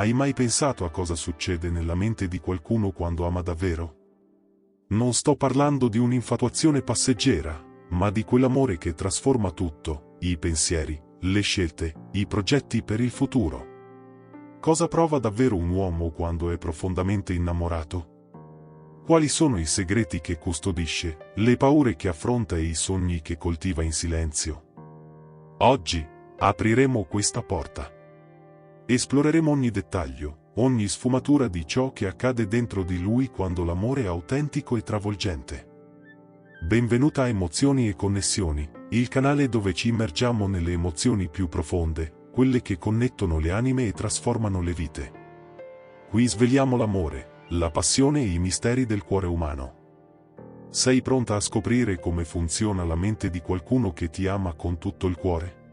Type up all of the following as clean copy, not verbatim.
Hai mai pensato a cosa succede nella mente di qualcuno quando ama davvero? Non sto parlando di un'infatuazione passeggera, ma di quell'amore che trasforma tutto, i pensieri, le scelte, i progetti per il futuro. Cosa prova davvero un uomo quando è profondamente innamorato? Quali sono i segreti che custodisce, le paure che affronta e i sogni che coltiva in silenzio? Oggi apriremo questa porta. Esploreremo ogni dettaglio, ogni sfumatura di ciò che accade dentro di lui quando l'amore è autentico e travolgente. Benvenuta a Emozioni e Connessioni, il canale dove ci immergiamo nelle emozioni più profonde, quelle che connettono le anime e trasformano le vite. Qui sveliamo l'amore, la passione e i misteri del cuore umano. Sei pronta a scoprire come funziona la mente di qualcuno che ti ama con tutto il cuore?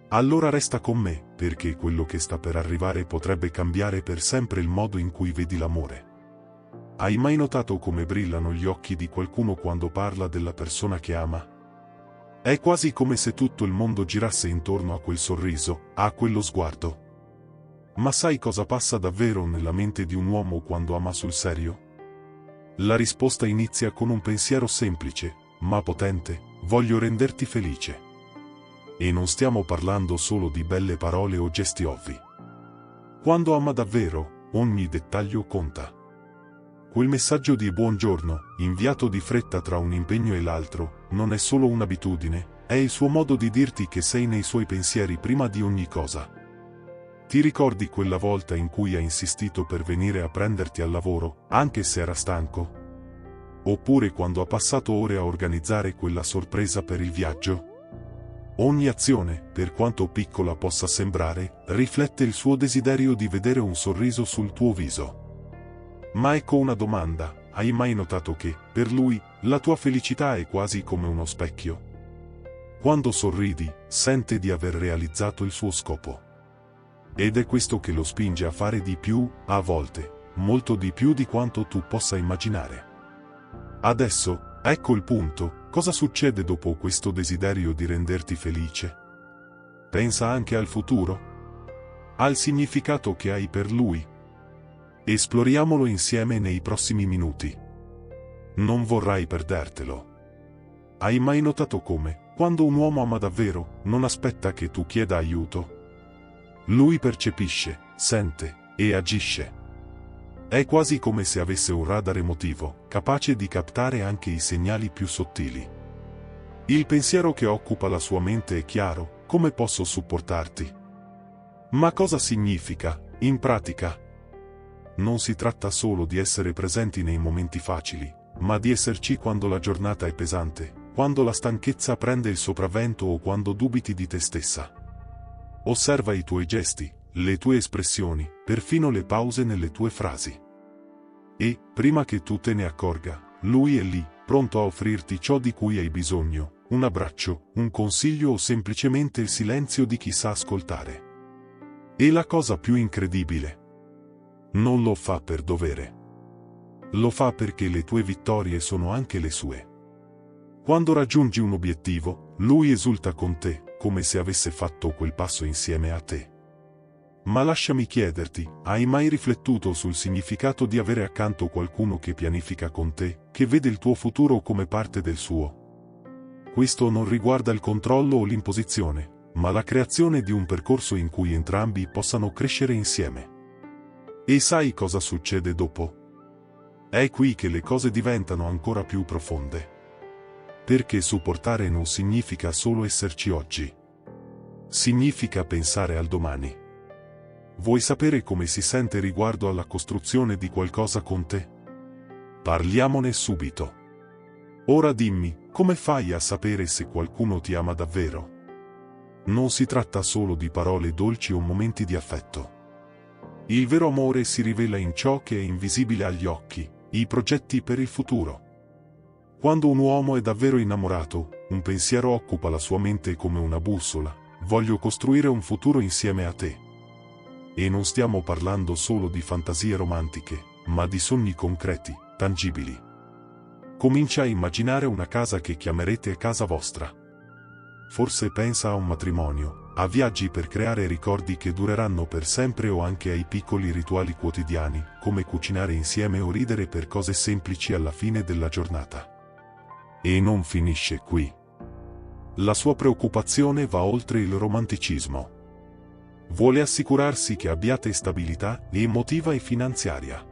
Allora resta con me, perché quello che sta per arrivare potrebbe cambiare per sempre il modo in cui vedi l'amore. Hai mai notato come brillano gli occhi di qualcuno quando parla della persona che ama? È quasi come se tutto il mondo girasse intorno a quel sorriso, a quello sguardo. Ma sai cosa passa davvero nella mente di un uomo quando ama sul serio? La risposta inizia con un pensiero semplice, ma potente: voglio renderti felice. E non stiamo parlando solo di belle parole o gesti ovvi. Quando ama davvero, ogni dettaglio conta. Quel messaggio di buongiorno, inviato di fretta tra un impegno e l'altro, non è solo un'abitudine, è il suo modo di dirti che sei nei suoi pensieri prima di ogni cosa. Ti ricordi quella volta in cui ha insistito per venire a prenderti al lavoro, anche se era stanco? Oppure quando ha passato ore a organizzare quella sorpresa per il viaggio? Ogni azione, per quanto piccola possa sembrare, riflette il suo desiderio di vedere un sorriso sul tuo viso. Ma ecco una domanda: hai mai notato che, per lui, la tua felicità è quasi come uno specchio? Quando sorridi, sente di aver realizzato il suo scopo. Ed è questo che lo spinge a fare di più, a volte, molto di più di quanto tu possa immaginare. Adesso, ecco il punto: cosa succede dopo questo desiderio di renderti felice? Pensa anche al futuro? Al significato che hai per lui? Esploriamolo insieme nei prossimi minuti. Non vorrai perdertelo. Hai mai notato come, quando un uomo ama davvero, non aspetta che tu chieda aiuto? Lui percepisce, sente e agisce. È quasi come se avesse un radar emotivo, capace di captare anche i segnali più sottili. Il pensiero che occupa la sua mente è chiaro: come posso supportarti? Ma cosa significa, in pratica? Non si tratta solo di essere presenti nei momenti facili, ma di esserci quando la giornata è pesante, quando la stanchezza prende il sopravvento o quando dubiti di te stessa. Osserva i tuoi gesti, le tue espressioni, perfino le pause nelle tue frasi. E, prima che tu te ne accorga, lui è lì, pronto a offrirti ciò di cui hai bisogno: un abbraccio, un consiglio o semplicemente il silenzio di chi sa ascoltare. E la cosa più incredibile: non lo fa per dovere. Lo fa perché le tue vittorie sono anche le sue. Quando raggiungi un obiettivo, lui esulta con te, come se avesse fatto quel passo insieme a te. Ma lasciami chiederti: hai mai riflettuto sul significato di avere accanto qualcuno che pianifica con te, che vede il tuo futuro come parte del suo? Questo non riguarda il controllo o l'imposizione, ma la creazione di un percorso in cui entrambi possano crescere insieme. E sai cosa succede dopo? È qui che le cose diventano ancora più profonde. Perché supportare non significa solo esserci oggi. Significa pensare al domani. Vuoi sapere come si sente riguardo alla costruzione di qualcosa con te? Parliamone subito. Ora dimmi, come fai a sapere se qualcuno ti ama davvero? Non si tratta solo di parole dolci o momenti di affetto. Il vero amore si rivela in ciò che è invisibile agli occhi, i progetti per il futuro. Quando un uomo è davvero innamorato, un pensiero occupa la sua mente come una bussola: voglio costruire un futuro insieme a te. E non stiamo parlando solo di fantasie romantiche, ma di sogni concreti, tangibili. Comincia a immaginare una casa che chiamerete casa vostra. Forse pensa a un matrimonio, a viaggi per creare ricordi che dureranno per sempre o anche ai piccoli rituali quotidiani, come cucinare insieme o ridere per cose semplici alla fine della giornata. E non finisce qui. La sua preoccupazione va oltre il romanticismo. Vuole assicurarsi che abbiate stabilità emotiva e finanziaria.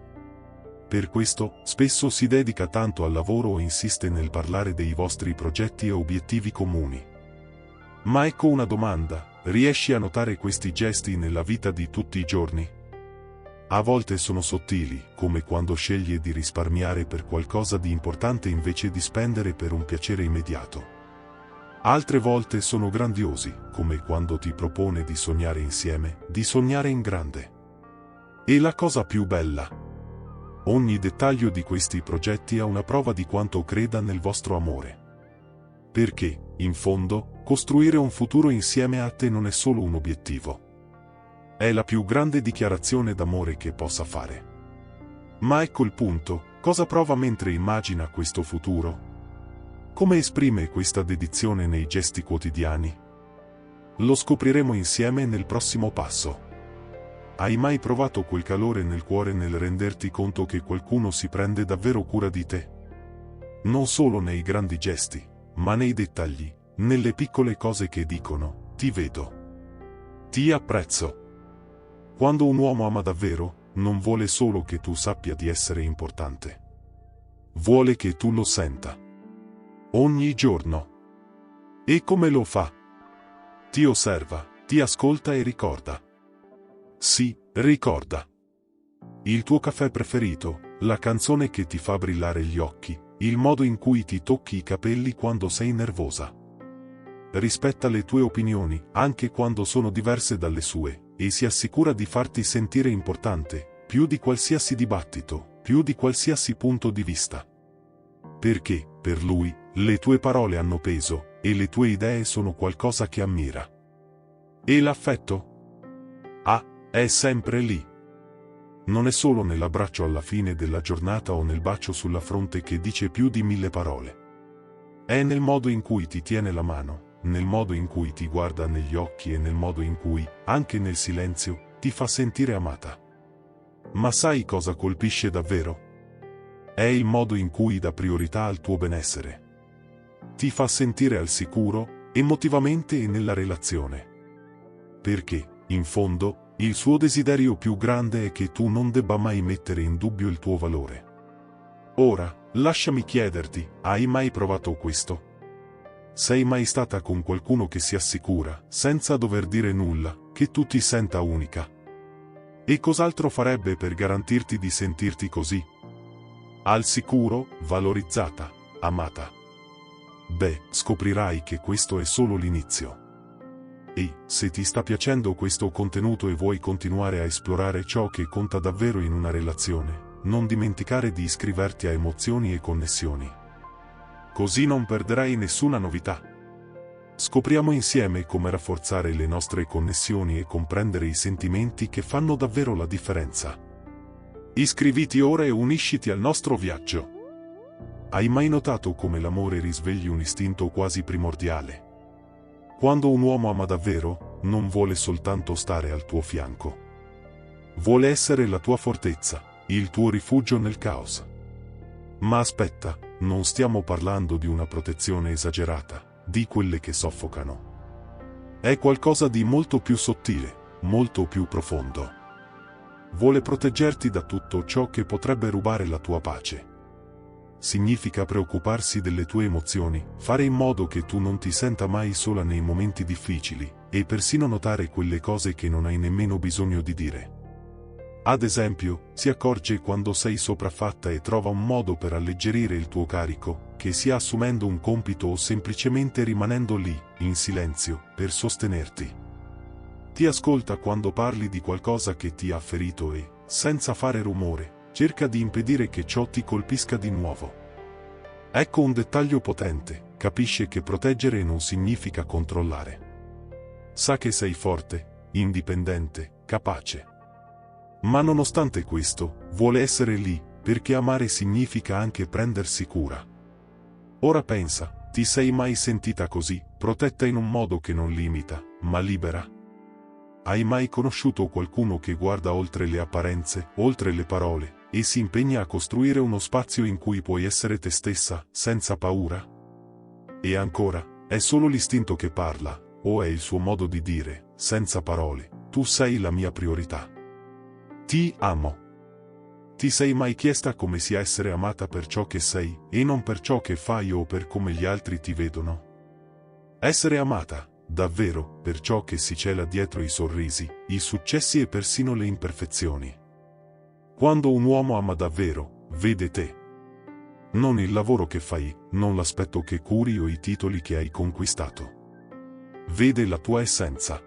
Per questo, spesso si dedica tanto al lavoro o insiste nel parlare dei vostri progetti e obiettivi comuni. Ma ecco una domanda: riesci a notare questi gesti nella vita di tutti i giorni? A volte sono sottili, come quando sceglie di risparmiare per qualcosa di importante invece di spendere per un piacere immediato. Altre volte sono grandiosi, come quando ti propone di sognare insieme, di sognare in grande. E la cosa più bella: ogni dettaglio di questi progetti è una prova di quanto creda nel vostro amore. Perché, in fondo, costruire un futuro insieme a te non è solo un obiettivo. È la più grande dichiarazione d'amore che possa fare. Ma ecco il punto: cosa prova mentre immagina questo futuro? Come esprime questa dedizione nei gesti quotidiani? Lo scopriremo insieme nel prossimo passo. Hai mai provato quel calore nel cuore nel renderti conto che qualcuno si prende davvero cura di te? Non solo nei grandi gesti, ma nei dettagli, nelle piccole cose che dicono: ti vedo. Ti apprezzo. Quando un uomo ama davvero, non vuole solo che tu sappia di essere importante. Vuole che tu lo senta. Ogni giorno. E come lo fa? Ti osserva, ti ascolta e ricorda. Sì, ricorda. Il tuo caffè preferito, la canzone che ti fa brillare gli occhi, il modo in cui ti tocchi i capelli quando sei nervosa. Rispetta le tue opinioni, anche quando sono diverse dalle sue, e si assicura di farti sentire importante, più di qualsiasi dibattito, più di qualsiasi punto di vista. Perché, per lui, le tue parole hanno peso, e le tue idee sono qualcosa che ammira. E l'affetto? È sempre lì. Non è solo nell'abbraccio alla fine della giornata o nel bacio sulla fronte che dice più di 1000 parole. È nel modo in cui ti tiene la mano, nel modo in cui ti guarda negli occhi e nel modo in cui, anche nel silenzio, ti fa sentire amata. Ma sai cosa colpisce davvero? È il modo in cui dà priorità al tuo benessere. Ti fa sentire al sicuro, emotivamente e nella relazione. Perché, in fondo, il suo desiderio più grande è che tu non debba mai mettere in dubbio il tuo valore. Ora, lasciami chiederti: hai mai provato questo? Sei mai stata con qualcuno che si assicura, senza dover dire nulla, che tu ti senta unica? E cos'altro farebbe per garantirti di sentirti così? Al sicuro, valorizzata, amata. Beh, scoprirai che questo è solo l'inizio. E, se ti sta piacendo questo contenuto e vuoi continuare a esplorare ciò che conta davvero in una relazione, non dimenticare di iscriverti a Emozioni e Connessioni. Così non perderai nessuna novità. Scopriamo insieme come rafforzare le nostre connessioni e comprendere i sentimenti che fanno davvero la differenza. Iscriviti ora e unisciti al nostro viaggio. Hai mai notato come l'amore risvegli un istinto quasi primordiale? Quando un uomo ama davvero, non vuole soltanto stare al tuo fianco. Vuole essere la tua fortezza, il tuo rifugio nel caos. Ma aspetta, non stiamo parlando di una protezione esagerata, di quelle che soffocano. È qualcosa di molto più sottile, molto più profondo. Vuole proteggerti da tutto ciò che potrebbe rubare la tua pace. Significa preoccuparsi delle tue emozioni, fare in modo che tu non ti senta mai sola nei momenti difficili, e persino notare quelle cose che non hai nemmeno bisogno di dire. Ad esempio, si accorge quando sei sopraffatta e trova un modo per alleggerire il tuo carico, che sia assumendo un compito o semplicemente rimanendo lì, in silenzio, per sostenerti. Ti ascolta quando parli di qualcosa che ti ha ferito e, senza fare rumore, cerca di impedire che ciò ti colpisca di nuovo. Ecco un dettaglio potente: capisce che proteggere non significa controllare. Sa che sei forte, indipendente, capace. Ma nonostante questo, vuole essere lì, perché amare significa anche prendersi cura. Ora pensa, ti sei mai sentita così, protetta in un modo che non limita, ma libera. Hai mai conosciuto qualcuno che guarda oltre le apparenze, oltre le parole, e si impegna a costruire uno spazio in cui puoi essere te stessa, senza paura? E ancora, è solo l'istinto che parla, o è il suo modo di dire, senza parole, tu sei la mia priorità. Ti amo. Ti sei mai chiesta come sia essere amata per ciò che sei, e non per ciò che fai o per come gli altri ti vedono? Essere amata, davvero, per ciò che si cela dietro i sorrisi, i successi e persino le imperfezioni. Quando un uomo ama davvero, vede te. Non il lavoro che fai, non l'aspetto che curi o i titoli che hai conquistato. Vede la tua essenza.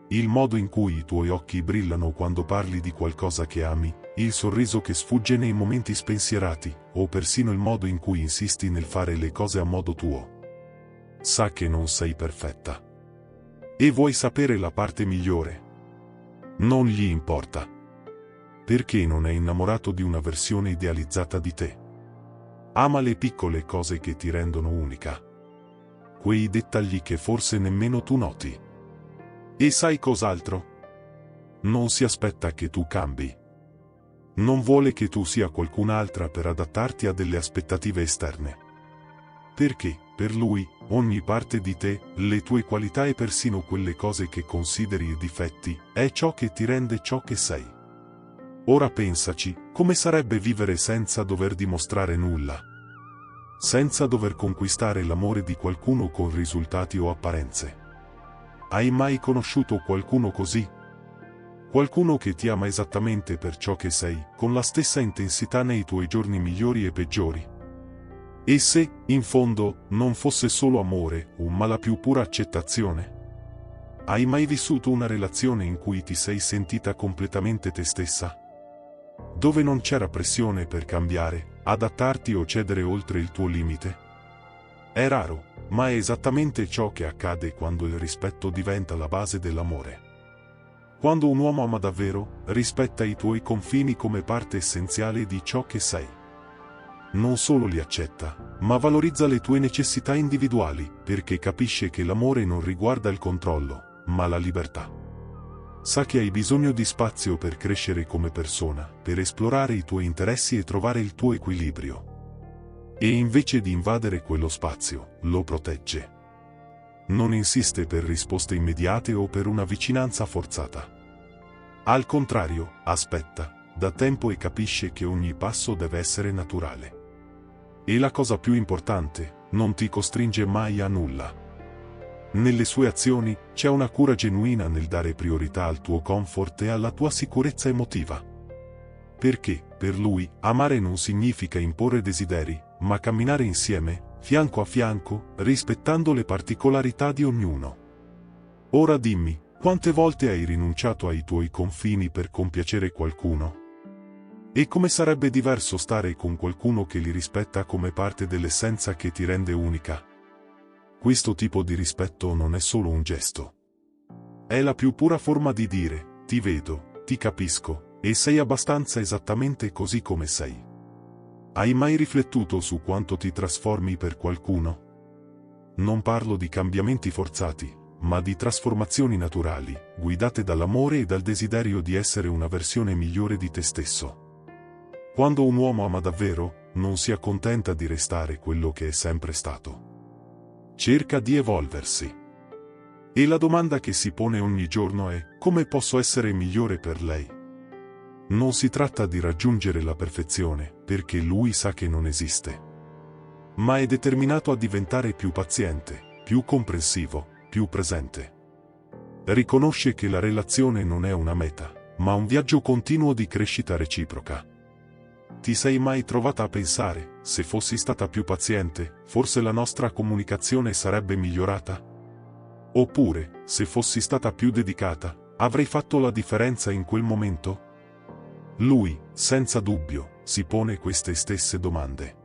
Il modo in cui i tuoi occhi brillano quando parli di qualcosa che ami, il sorriso che sfugge nei momenti spensierati, o persino il modo in cui insisti nel fare le cose a modo tuo. Sa che non sei perfetta. E vuoi sapere la parte migliore? Non gli importa. Perché non è innamorato di una versione idealizzata di te. Ama le piccole cose che ti rendono unica. Quei dettagli che forse nemmeno tu noti. E sai cos'altro? Non si aspetta che tu cambi. Non vuole che tu sia qualcun'altra per adattarti a delle aspettative esterne. Perché, per lui, ogni parte di te, le tue qualità e persino quelle cose che consideri difetti, è ciò che ti rende ciò che sei. Ora pensaci, come sarebbe vivere senza dover dimostrare nulla? Senza dover conquistare l'amore di qualcuno con risultati o apparenze. Hai mai conosciuto qualcuno così? Qualcuno che ti ama esattamente per ciò che sei, con la stessa intensità nei tuoi giorni migliori e peggiori? E se, in fondo, non fosse solo amore, ma la più pura accettazione? Hai mai vissuto una relazione in cui ti sei sentita completamente te stessa? Dove non c'era pressione per cambiare, adattarti o cedere oltre il tuo limite? È raro, ma è esattamente ciò che accade quando il rispetto diventa la base dell'amore. Quando un uomo ama davvero, rispetta i tuoi confini come parte essenziale di ciò che sei. Non solo li accetta, ma valorizza le tue necessità individuali, perché capisce che l'amore non riguarda il controllo, ma la libertà. Sa che hai bisogno di spazio per crescere come persona, per esplorare i tuoi interessi e trovare il tuo equilibrio. E invece di invadere quello spazio, lo protegge. Non insiste per risposte immediate o per una vicinanza forzata. Al contrario, aspetta, dà tempo e capisce che ogni passo deve essere naturale. E la cosa più importante, non ti costringe mai a nulla. Nelle sue azioni, c'è una cura genuina nel dare priorità al tuo comfort e alla tua sicurezza emotiva. Perché, per lui, amare non significa imporre desideri, ma camminare insieme, fianco a fianco, rispettando le particolarità di ognuno. Ora dimmi, quante volte hai rinunciato ai tuoi confini per compiacere qualcuno? E come sarebbe diverso stare con qualcuno che li rispetta come parte dell'essenza che ti rende unica? Questo tipo di rispetto non è solo un gesto. È la più pura forma di dire, ti vedo, ti capisco, e sei abbastanza esattamente così come sei. Hai mai riflettuto su quanto ti trasformi per qualcuno? Non parlo di cambiamenti forzati, ma di trasformazioni naturali, guidate dall'amore e dal desiderio di essere una versione migliore di te stesso. Quando un uomo ama davvero, non si accontenta di restare quello che è sempre stato. Cerca di evolversi. E la domanda che si pone ogni giorno è: come posso essere migliore per lei? Non si tratta di raggiungere la perfezione, perché lui sa che non esiste. Ma è determinato a diventare più paziente, più comprensivo, più presente. Riconosce che la relazione non è una meta, ma un viaggio continuo di crescita reciproca. Ti sei mai trovata a pensare, se fossi stata più paziente, forse la nostra comunicazione sarebbe migliorata? Oppure, se fossi stata più dedicata, avrei fatto la differenza in quel momento? Lui, senza dubbio, si pone queste stesse domande.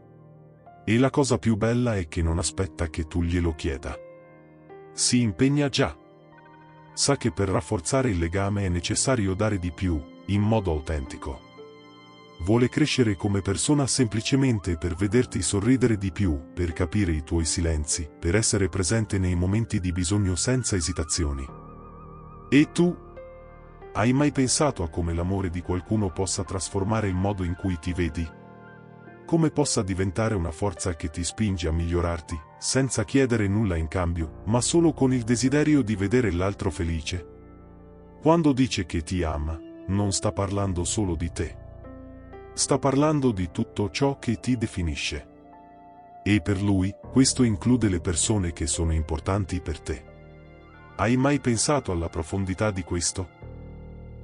E la cosa più bella è che non aspetta che tu glielo chieda. Si impegna già. Sa che per rafforzare il legame è necessario dare di più, in modo autentico. vuole crescere come persona semplicemente per vederti sorridere di più, per capire i tuoi silenzi, per essere presente nei momenti di bisogno senza esitazioni. E tu? Hai mai pensato a come l'amore di qualcuno possa trasformare il modo in cui ti vedi? Come possa diventare una forza che ti spinge a migliorarti, senza chiedere nulla in cambio, ma solo con il desiderio di vedere l'altro felice? Quando dice che ti ama, non sta parlando solo di te. Sta parlando di tutto ciò che ti definisce. E per lui, questo include le persone che sono importanti per te. Hai mai pensato alla profondità di questo?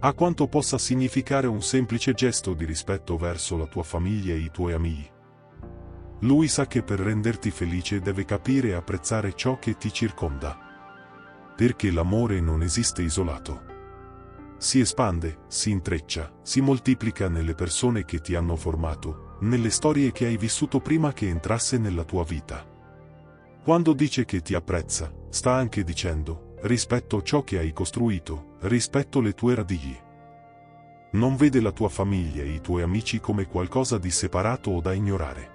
A quanto possa significare un semplice gesto di rispetto verso la tua famiglia e i tuoi amici. Lui sa che per renderti felice deve capire e apprezzare ciò che ti circonda. Perché l'amore non esiste isolato. Si espande, si intreccia, si moltiplica nelle persone che ti hanno formato, nelle storie che hai vissuto prima che entrasse nella tua vita. Quando dice che ti apprezza, sta anche dicendo: rispetto ciò che hai costruito, rispetto le tue radici. Non vede la tua famiglia e i tuoi amici come qualcosa di separato o da ignorare.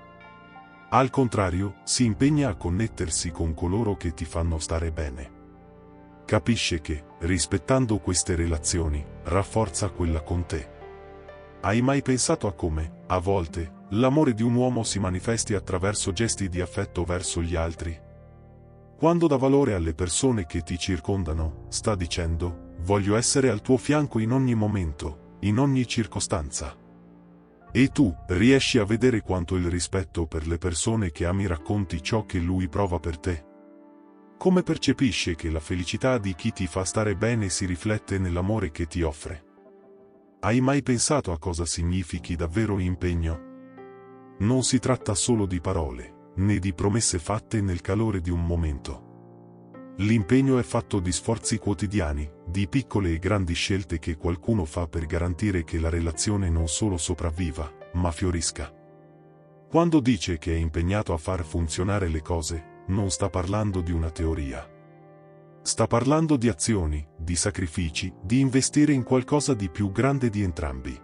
Al contrario, si impegna a connettersi con coloro che ti fanno stare bene. Capisce che, rispettando queste relazioni, rafforza quella con te. Hai mai pensato a come, a volte, l'amore di un uomo si manifesti attraverso gesti di affetto verso gli altri? Quando dà valore alle persone che ti circondano, sta dicendo: voglio essere al tuo fianco in ogni momento, in ogni circostanza. E tu, riesci a vedere quanto il rispetto per le persone che ami racconti ciò che lui prova per te? Come percepisce che la felicità di chi ti fa stare bene si riflette nell'amore che ti offre? Hai mai pensato a cosa significhi davvero impegno? Non si tratta solo di parole, né di promesse fatte nel calore di un momento. L'impegno è fatto di sforzi quotidiani, di piccole e grandi scelte che qualcuno fa per garantire che la relazione non solo sopravviva, ma fiorisca. Quando dice che è impegnato a far funzionare le cose, non sta parlando di una teoria. Sta parlando di azioni, di sacrifici, di investire in qualcosa di più grande di entrambi.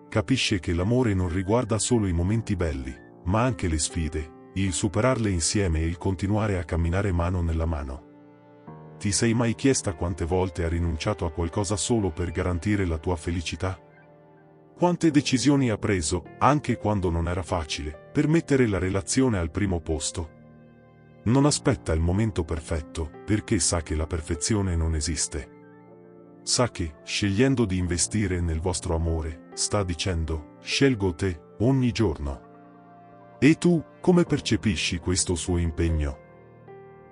Capisce che l'amore non riguarda solo i momenti belli, ma anche le sfide, il superarle insieme e il continuare a camminare mano nella mano. Ti sei mai chiesta quante volte ha rinunciato a qualcosa solo per garantire la tua felicità? Quante decisioni ha preso, anche quando non era facile, per mettere la relazione al primo posto? Non aspetta il momento perfetto, perché sa che la perfezione non esiste. Sa che, scegliendo di investire nel vostro amore, sta dicendo: scelgo te, ogni giorno. E tu, come percepisci questo suo impegno?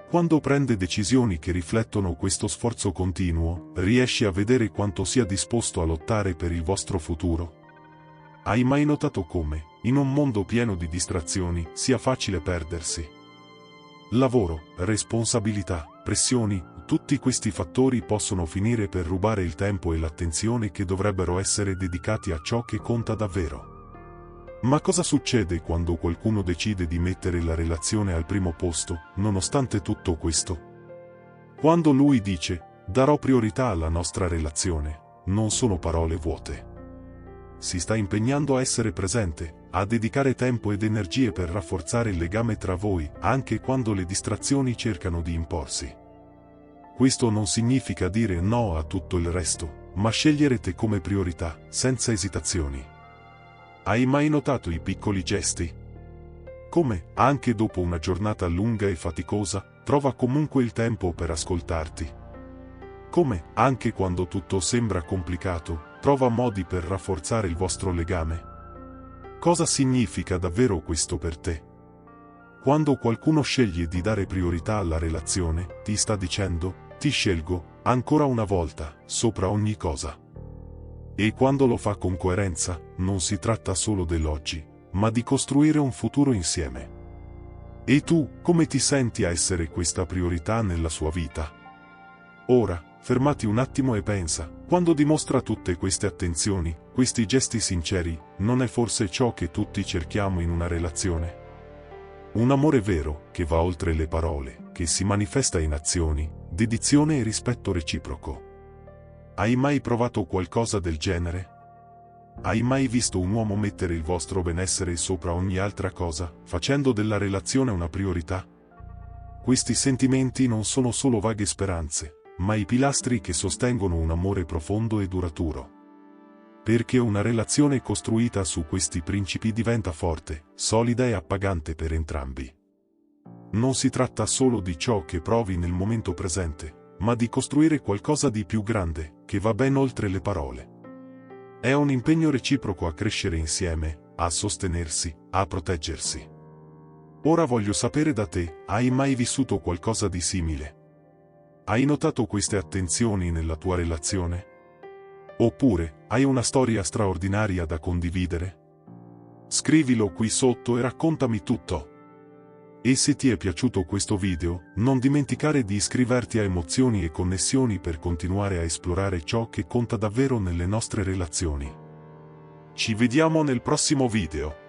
Quando prende decisioni che riflettono questo sforzo continuo, riesci a vedere quanto sia disposto a lottare per il vostro futuro? Hai mai notato come, in un mondo pieno di distrazioni, sia facile perdersi? Lavoro, responsabilità, pressioni, tutti questi fattori possono finire per rubare il tempo e l'attenzione che dovrebbero essere dedicati a ciò che conta davvero. Ma cosa succede quando qualcuno decide di mettere la relazione al primo posto, nonostante tutto questo? Quando lui dice: darò priorità alla nostra relazione, non sono parole vuote. Si sta impegnando a essere presente, a dedicare tempo ed energie per rafforzare il legame tra voi, anche quando le distrazioni cercano di imporsi. Questo non significa dire no a tutto il resto, ma scegliere te come priorità, senza esitazioni. Hai mai notato i piccoli gesti? Come, anche dopo una giornata lunga e faticosa, trova comunque il tempo per ascoltarti. Come, anche quando tutto sembra complicato, trova modi per rafforzare il vostro legame. Cosa significa davvero questo per te? Quando qualcuno sceglie di dare priorità alla relazione, ti sta dicendo: ti scelgo, ancora una volta, sopra ogni cosa. E quando lo fa con coerenza, non si tratta solo dell'oggi, ma di costruire un futuro insieme. E tu, come ti senti a essere questa priorità nella sua vita? Ora, fermati un attimo e pensa: quando dimostra tutte queste attenzioni, questi gesti sinceri, non è forse ciò che tutti cerchiamo in una relazione? Un amore vero, che va oltre le parole, che si manifesta in azioni, dedizione e rispetto reciproco. Hai mai provato qualcosa del genere? Hai mai visto un uomo mettere il vostro benessere sopra ogni altra cosa, facendo della relazione una priorità? Questi sentimenti non sono solo vaghe speranze, ma i pilastri che sostengono un amore profondo e duraturo. Perché una relazione costruita su questi principi diventa forte, solida e appagante per entrambi. Non si tratta solo di ciò che provi nel momento presente, ma di costruire qualcosa di più grande, che va ben oltre le parole. È un impegno reciproco a crescere insieme, a sostenersi, a proteggersi. Ora voglio sapere da te, hai mai vissuto qualcosa di simile? Hai notato queste attenzioni nella tua relazione? Oppure, hai una storia straordinaria da condividere? Scrivilo qui sotto e raccontami tutto. E se ti è piaciuto questo video, non dimenticare di iscriverti a Emozioni e Connessioni per continuare a esplorare ciò che conta davvero nelle nostre relazioni. Ci vediamo nel prossimo video.